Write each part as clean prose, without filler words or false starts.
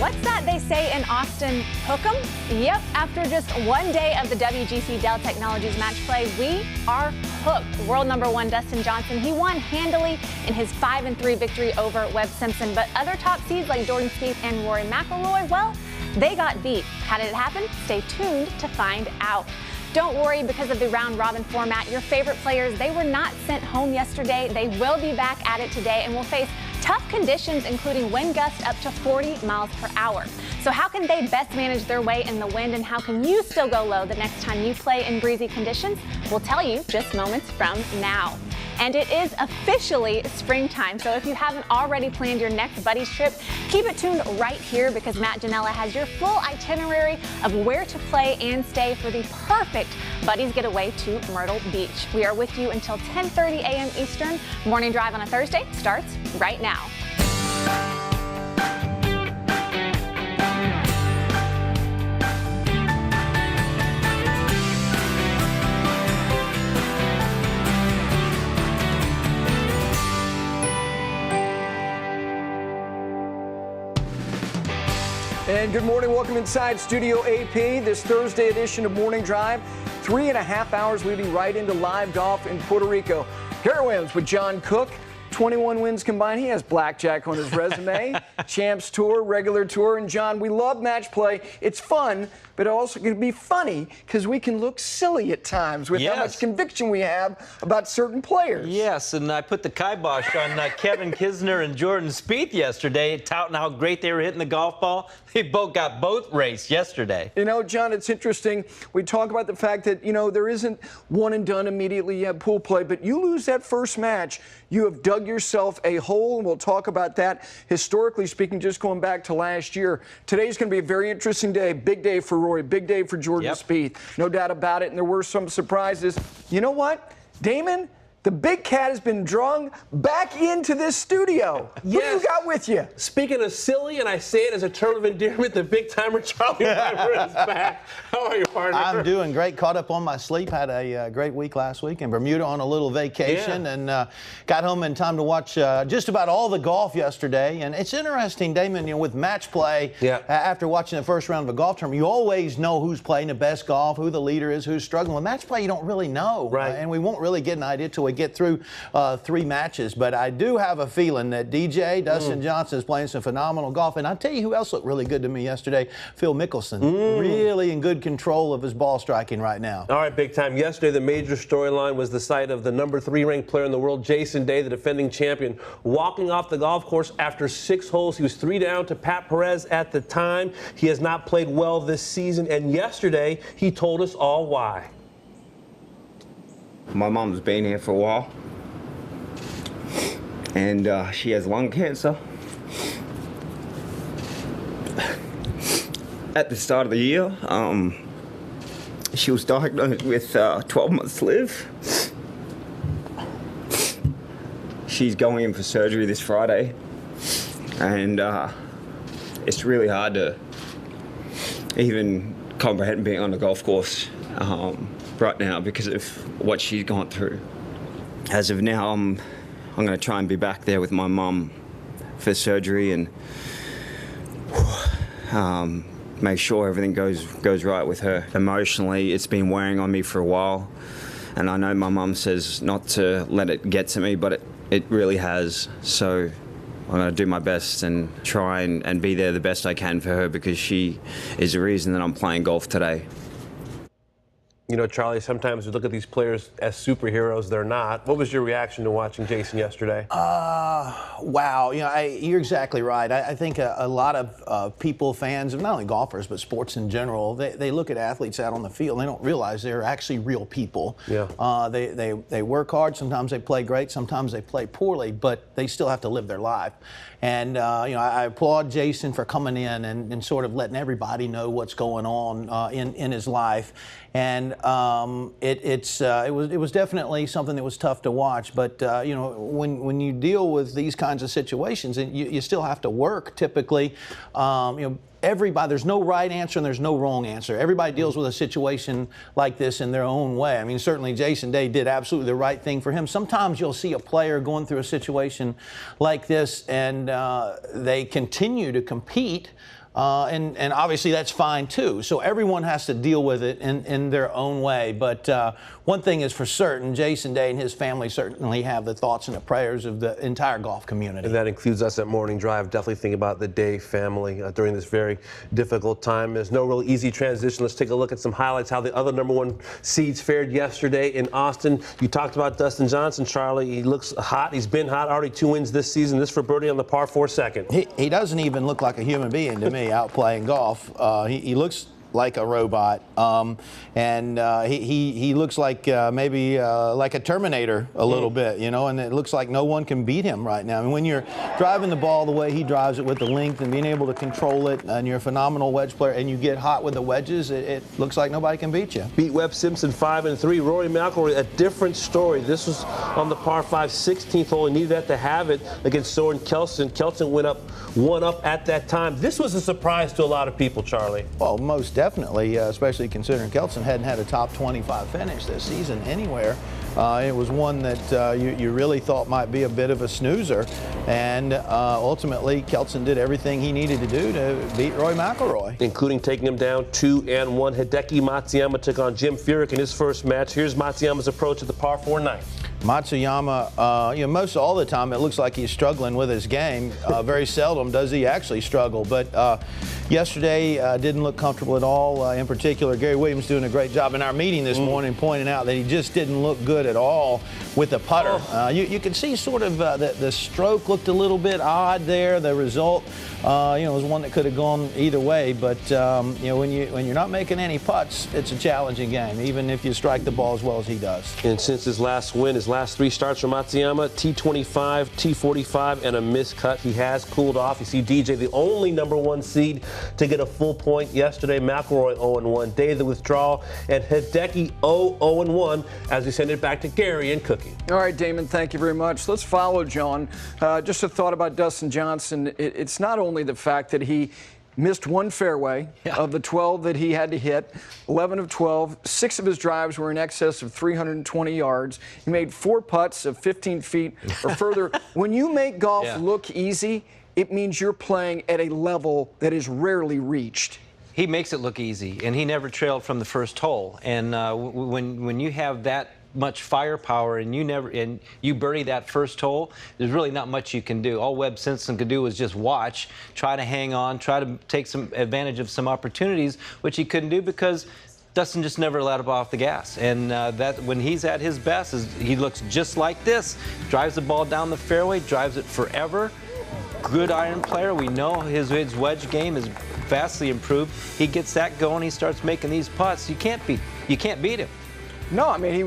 What's that they say in Austin? Hook 'em? Yep, after just one day of the WGC Dell Technologies match play, we are hooked. World number one Dustin Johnson, he won handily in his 5-3 victory over Webb Simpson, but other top seeds like Jordan Spieth and Rory McIlroy, well, they got beat. How did it happen? Stay tuned to find out. Don't worry, because of the round-robin format, your favorite players, they were not sent home yesterday. They will be back at it today and will face tough conditions, including wind gusts up to 40 miles per hour. So how can they best manage their way in the wind, and how can you still go low the next time you play in breezy conditions? We'll tell you just moments from now. And it is officially springtime, so if you haven't already planned your next buddies trip, keep it tuned right here, because Matt Janella has your full itinerary of where to play and stay for the perfect buddies getaway to Myrtle Beach. We are with you until 10:30 a.m. Eastern. Morning Drive on a Thursday starts right now. And good morning, welcome inside Studio AP, this Thursday edition of Morning Drive. 3.5 hours leading right into live golf in Puerto Rico. Here Williams with John Cook, 21 wins combined. He has blackjack on his resume, Champs Tour, regular tour. And John, we love match play. It's fun, but it also can be funny because we can look silly at times with how much conviction we have about certain players. Yes, and I put the kibosh on Kevin Kisner and Jordan Spieth yesterday, touting how great they were hitting the golf ball. They both got both raced yesterday. You know, John, it's interesting. We talk about the fact that, you know, there isn't one and done immediately. You have pool play, but you lose that first match, you have dug yourself a hole, and we'll talk about that. Historically speaking, just going back to last year, today's going to be a very interesting day. Big day for Rory, big day for Jordan Spieth. No doubt about it, and there were some surprises. You know what, Damon? The big cat has been drawn back into this studio. What do you got with you? Speaking of silly, and I say it as a term of endearment, the big timer Charlie Piper is back. How are you, partner? I'm doing great. Caught up on my sleep. Had a great week last week in Bermuda on a little vacation, and got home in time to watch just about all the golf yesterday. And it's interesting, Damon, you know, with match play, after watching the first round of a golf tournament, you always know who's playing the best golf, who the leader is, who's struggling. With match play, you don't really know. Right. And we won't really get an idea till we get through 3 matches. But I do have a feeling that Dustin Johnson is playing some phenomenal golf. And I tell you who else looked really good to me yesterday, Phil Mickelson. Really in good control of his ball striking right now. All right, big time. Yesterday, the major storyline was the sight of the number 3 ranked player in the world, Jason Day, the defending champion, walking off the golf course after 6 holes. He was 3 down to Pat Perez at the time. He has not played well this season, and yesterday he told us all why. My mom's been here for a while, and she has lung cancer. At the start of the year, she was diagnosed with 12 months to live. She's going in for surgery this Friday, and it's really hard to even comprehend being on the golf course right now because of what she's gone through. As of now, I'm going to try and be back there with my mum for surgery and make sure everything goes right with her. Emotionally, it's been wearing on me for a while, and I know my mum says not to let it get to me, but it really has. So I'm going to do my best and try and be there the best I can for her, because she is the reason that I'm playing golf today. You know, Charlie, sometimes we look at these players as superheroes. They're not. What was your reaction to watching Jason yesterday? Wow. You know, you're exactly right. I think a lot of people, fans of not only golfers, but sports in general, they look at athletes out on the field and they don't realize they're actually real people. Yeah. They work hard. Sometimes they play great. Sometimes they play poorly, but they still have to live their life. And, you know, I applaud Jason for coming in and sort of letting everybody know what's going on in his life. And it was definitely something that was tough to watch. But, you know, when you deal with these kinds of situations, you still have to work typically. You know, everybody, there's no right answer and there's no wrong answer. Everybody deals with a situation like this in their own way. I mean, certainly Jason Day did absolutely the right thing for him. Sometimes you'll see a player going through a situation like this and they continue to compete. and obviously that's fine too. So everyone has to deal with it in their own way. But one thing is for certain, Jason Day and his family certainly have the thoughts and the prayers of the entire golf community. And that includes us at Morning Drive. Definitely think about the Day family during this very difficult time. There's no real easy transition. Let's take a look at some highlights, how the other #1 seeds fared yesterday in Austin. You talked about Dustin Johnson, Charlie. He looks hot. He's been hot. Already 2 wins this season. This for birdie on the par 4 second. He doesn't even look like a human being to me out playing golf. He looks like a robot, and he looks like maybe like a Terminator a little bit, you know, and it looks like no one can beat him right now. And when you're driving the ball the way he drives it with the length and being able to control it, and you're a phenomenal wedge player, and you get hot with the wedges, it looks like nobody can beat you. Beat Webb Simpson 5-3. Rory McIlroy, a different story. This was on the par 5 16th hole. He needed that to have it against Soren Kjeldsen. Kjeldsen went up 1 up at that time. This was a surprise to a lot of people, Charlie. Well, most definitely, especially considering Kjeldsen hadn't had a top 25 finish this season anywhere. It was one that you really thought might be a bit of a snoozer, and ultimately Kjeldsen did everything he needed to do to beat Rory McIlroy, including taking him down 2-1. Hideki Matsuyama took on Jim Furyk in his first match. Here's Matsuyama's approach at the par 4 9. Matsuyama, you know, most all the time it looks like he's struggling with his game. Very seldom does he actually struggle, but yesterday didn't look comfortable at all. In particular, Gary Williams doing a great job in our meeting this morning, pointing out that he just didn't look good at all with the putter. You can see sort of the stroke looked a little bit odd there. The result, you know, was one that could have gone either way. But you know, when you're not making any putts, it's a challenging game, even if you strike the ball as well as he does. And since his last win, his last 3 starts for Matsuyama, T25, T45, and a missed cut. He has cooled off. You see DJ, the only #1 seed to get a full point yesterday. McIlroy 0-1. Day of the withdrawal, and Hideki 0-1 as we send it back to Gary and Cookie. All right, Damon, thank you very much. Let's follow John. Just a thought about Dustin Johnson. It's not only the fact that he missed 1 fairway of the 12 that he had to hit, 11 of 12. 6 of his drives were in excess of 320 yards. He made 4 putts of 15 feet or further. When you make golf look easy, it means you're playing at a level that is rarely reached. He makes it look easy, and he never trailed from the first hole. And when you have that much firepower and you birdie that first hole, there's really not much you can do. All Webb Simpson could do was just watch, try to hang on, try to take some advantage of some opportunities, which he couldn't do because Dustin just never let up off the gas. And that when he's at his best, he looks just like this. Drives the ball down the fairway, drives it forever. Good iron player. We know his wedge game is vastly improved. He gets that going. He starts making these putts. You can't beat him. No, I mean, you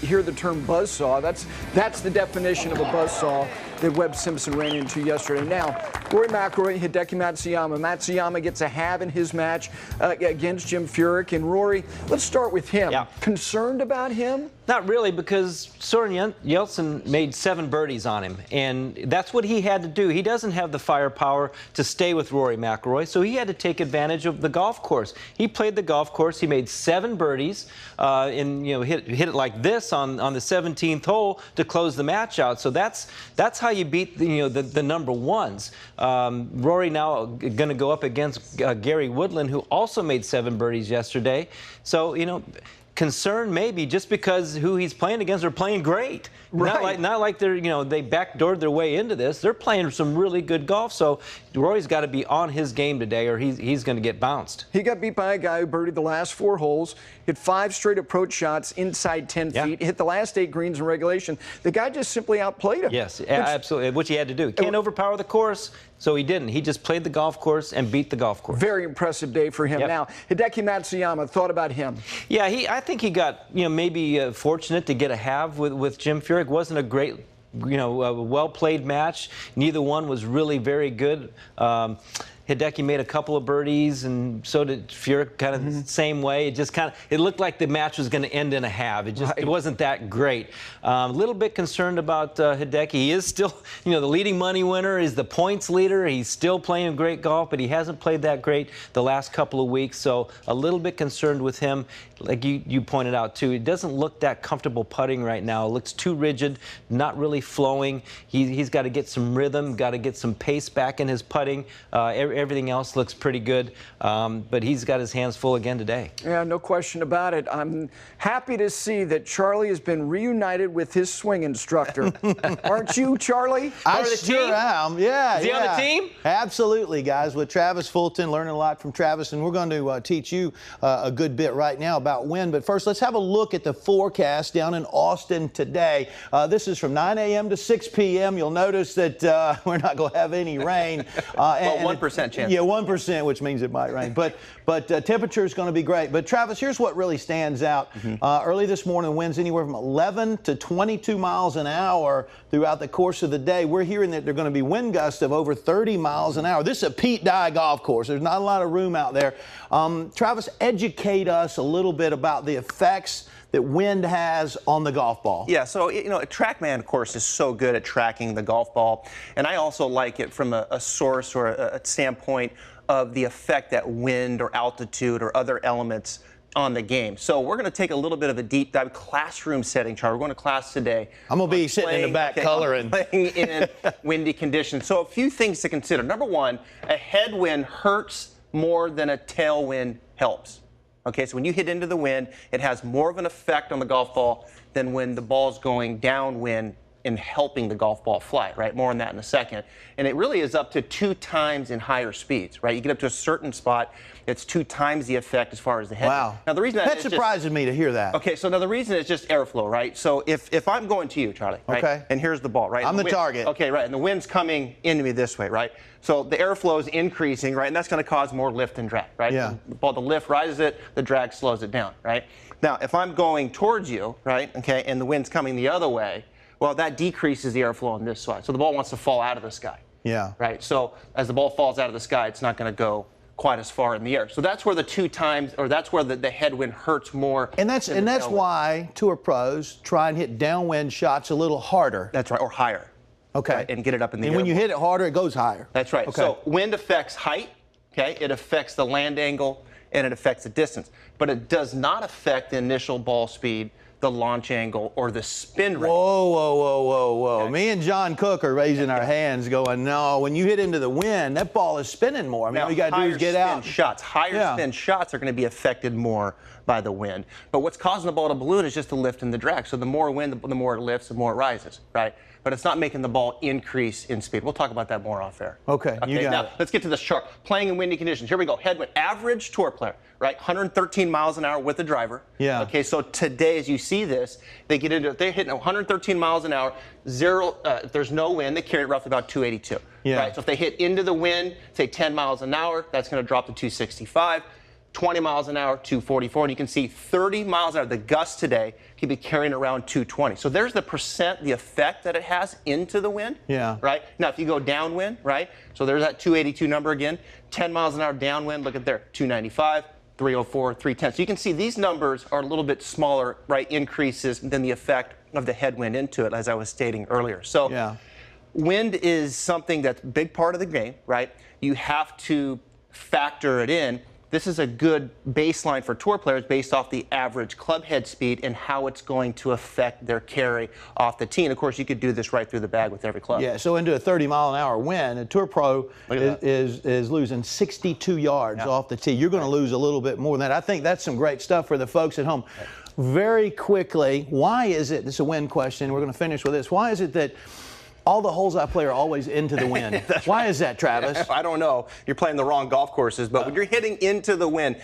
hear the term buzzsaw. That's the definition of a buzzsaw that Webb Simpson ran into yesterday. Now, Rory McIlroy, Hideki Matsuyama. Matsuyama gets a halve in his match against Jim Furyk. And Rory, let's start with him. Yeah. Concerned about him? Not really, because Soren Kjeldsen made 7 birdies on him, and that's what he had to do. He doesn't have the firepower to stay with Rory McIlroy, so he had to take advantage of the golf course. He played the golf course. He made 7 birdies, and hit it like this on the 17th hole to close the match out. So that's how you beat the #1s. Rory now going to go up against Gary Woodland, who also made 7 birdies yesterday. So concern maybe just because who he's playing against are playing great. Right. Not like they're they backdoored their way into this. They're playing some really good golf. So Rory's got to be on his game today, or he's going to get bounced. He got beat by a guy who birdied the last 4 holes, hit 5 straight approach shots inside 10 feet, hit the last 8 greens in regulation. The guy just simply outplayed him. Yes, absolutely, which he had to do. Can't overpower the course, so he didn't. He just played the golf course and beat the golf course. Very impressive day for him. Yep. Now, Hideki Matsuyama, thought about him. Yeah, I think he got maybe fortunate to get a halve with Jim Furyk. Wasn't a great a well-played match. Neither one was really very good. Hideki made a couple of birdies, and so did Furyk, kind of the same way. It just it looked like the match was going to end in a halve. It wasn't that great. A little bit concerned about Hideki. He is still, the leading money winner. He's the points leader. He's still playing great golf, but he hasn't played that great the last couple of weeks. So a little bit concerned with him. Like you pointed out too, it doesn't look that comfortable putting right now. It looks too rigid, not really flowing. He's got to get some rhythm, got to get some pace back in his putting. Everything else looks pretty good, but he's got his hands full again today. Yeah, no question about it. I'm happy to see that Charlie has been reunited with his swing instructor. Aren't you, Charlie? I sure am. Yeah. Is he on the team? Absolutely, guys. With Travis Fulton, learning a lot from Travis, and we're going to teach you a good bit right now about wind. But first, let's have a look at the forecast down in Austin today. This is from 9 a.m. to 6 p.m. You'll notice that we're not going to have any rain. Well, 1% chance. Yeah, 1%, which means it might rain. But temperature is going to be great. But Travis, here's what really stands out. Early this morning, winds anywhere from 11 to 22 miles an hour throughout the course of the day. We're hearing that they're going to be wind gusts of over 30 miles an hour. This is a Pete Dye golf course. There's not a lot of room out there. Travis, educate us a little bit about the effects that wind has on the golf ball. Yeah, so, a TrackMan, of course, is so good at tracking the golf ball. And I also like it from a source or a standpoint of the effect that wind or altitude or other elements on the game. So we're going to take a little bit of a deep dive classroom setting, Charlie. We're going to class today. I'm going to be sitting in the back coloring. Playing in windy conditions. So a few things to consider. Number one, a headwind hurts more than a tailwind helps. Okay, so when you hit into the wind, it has more of an effect on the golf ball than when the ball's going downwind and helping the golf ball fly, right? More on that in a second. And it really is up to 2 times in higher speeds, right? You get up to a certain spot, it's 2 times the effect as far as the head. Wow. Now the reason that surprises me to hear that. Okay, so now the reason is just airflow, right? So if I'm going to you, Charlie, right? Okay. And here's the ball, right? I'm the target. Okay, right, and the wind's coming into me this way, right? So the airflow is increasing, right? And that's going to cause more lift and drag, right? Yeah. The lift rises it, the drag slows it down, right? Now, if I'm going towards you, right, okay, and the wind's coming the other way, well, that decreases the airflow on this side. So the ball wants to fall out of the sky. Yeah. Right? So as the ball falls out of the sky, it's not going to go quite as far in the air. So that's where the 2 times, or that's where the headwind hurts more. And that's why tour pros try and hit downwind shots a little harder. That's right, or higher. Okay. Right, and get it up in the air. And when you hit it harder, it goes higher. That's right. Okay. So wind affects height, okay? It affects the land angle, and it affects the distance. But it does not affect the initial ball speed, the launch angle, or the spin rate. Whoa. Okay. Me and John Cook are raising our hands going, no, when you hit into the wind, that ball is spinning more. I mean, all you got to do is get out. Higher spin shots are going to be affected more by the wind. But what's causing the ball to balloon is just the lift and the drag. So the more wind, the more it lifts, the more it rises, right? But it's not making the ball increase in speed. We'll talk about that more off air. Okay, you got it. Let's get to this chart. Playing in windy conditions. Here we go. Headwind. Average tour player, right? 113 miles an hour with the driver. Yeah. Okay, so today, as you see this, they're hitting 113 miles an hour. If there's no wind, they carry it roughly about 282. Yeah. Right. So if they hit into the wind, say 10 miles an hour, that's going to drop to 265. 20 miles an hour, 244. And you can see 30 miles an hour. The gust today can be carrying around 220. So there's the percent, the effect that it has into the wind. Yeah. Right? Now, if you go downwind, right? So there's that 282 number again. 10 miles an hour downwind, look at there, 295, 304, 310. So you can see these numbers are a little bit smaller, right? Increases than the effect of the headwind into it, as I was stating earlier. So yeah. Wind is something that's a big part of the game, right? You have to factor it in. This is a good baseline for tour players based off the average club head speed and how it's going to affect their carry off the tee. And of course, you could do this right through the bag with every club. Yeah, so into a 30-mile-an-hour wind, a tour pro is losing 62 yards off the tee. You're going to lose a little bit more than that. I think that's some great stuff for the folks at home. Very quickly, why is it, this is a wind question, we're going to finish with this, why is it that all the holes I play are always into the wind? Why is that, Travis? I don't know. You're playing the wrong golf courses, but when you're hitting into the wind,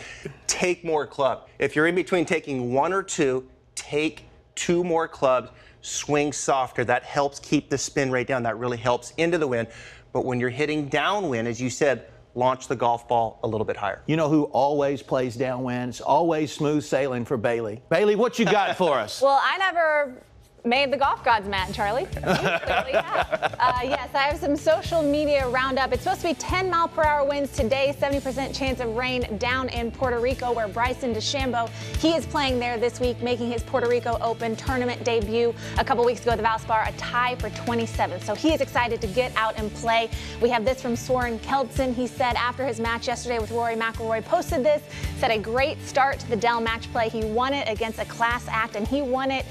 take more club. If you're in between taking 1 or 2, take 2 more clubs, swing softer. That helps keep the spin rate down. That really helps into the wind. But when you're hitting downwind, as you said, launch the golf ball a little bit higher. You know who always plays downwind? It's always smooth sailing for Bailey. Bailey, what you got for us? Well, I never made the golf gods mad, Charlie. You clearly have. Yes, I have some social media roundup. It's supposed to be 10-mile-per-hour winds today, 70% chance of rain down in Puerto Rico, where Bryson DeChambeau, he is playing there this week, making his Puerto Rico Open tournament debut a couple weeks ago at the Valspar, a tie for 27th. So he is excited to get out and play. We have this from Soren Keldsen. He said after his match yesterday with Rory McIlroy, posted this, said a great start to the Dell match play. He won it against a class act, and he won it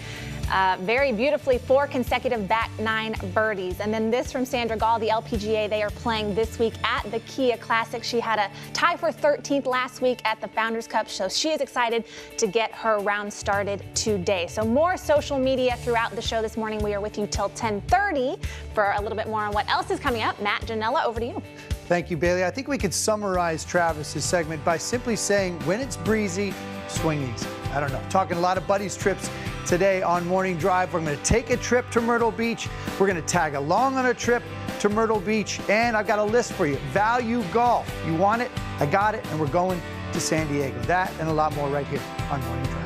very beautifully 4 consecutive back 9 birdies. And then this from Sandra Gall, the LPGA. They are playing this week at the Kia Classic. She had a tie for 13th last week at the Founders Cup, so she is excited to get her round started today. So more social media throughout the show this morning. We are with you till 10:30 for a little bit more on what else is coming up. Matt, Janella, over to you. Thank you, Bailey. I think we could summarize Travis's segment by simply saying, when it's breezy, swing easy. I don't know. Talking a lot of buddies trips today on Morning Drive. We're going to take a trip to Myrtle Beach. We're going to tag along on a trip to Myrtle Beach. And I've got a list for you. Value Golf. You want it? I got it. And we're going to San Diego. That and a lot more right here on Morning Drive.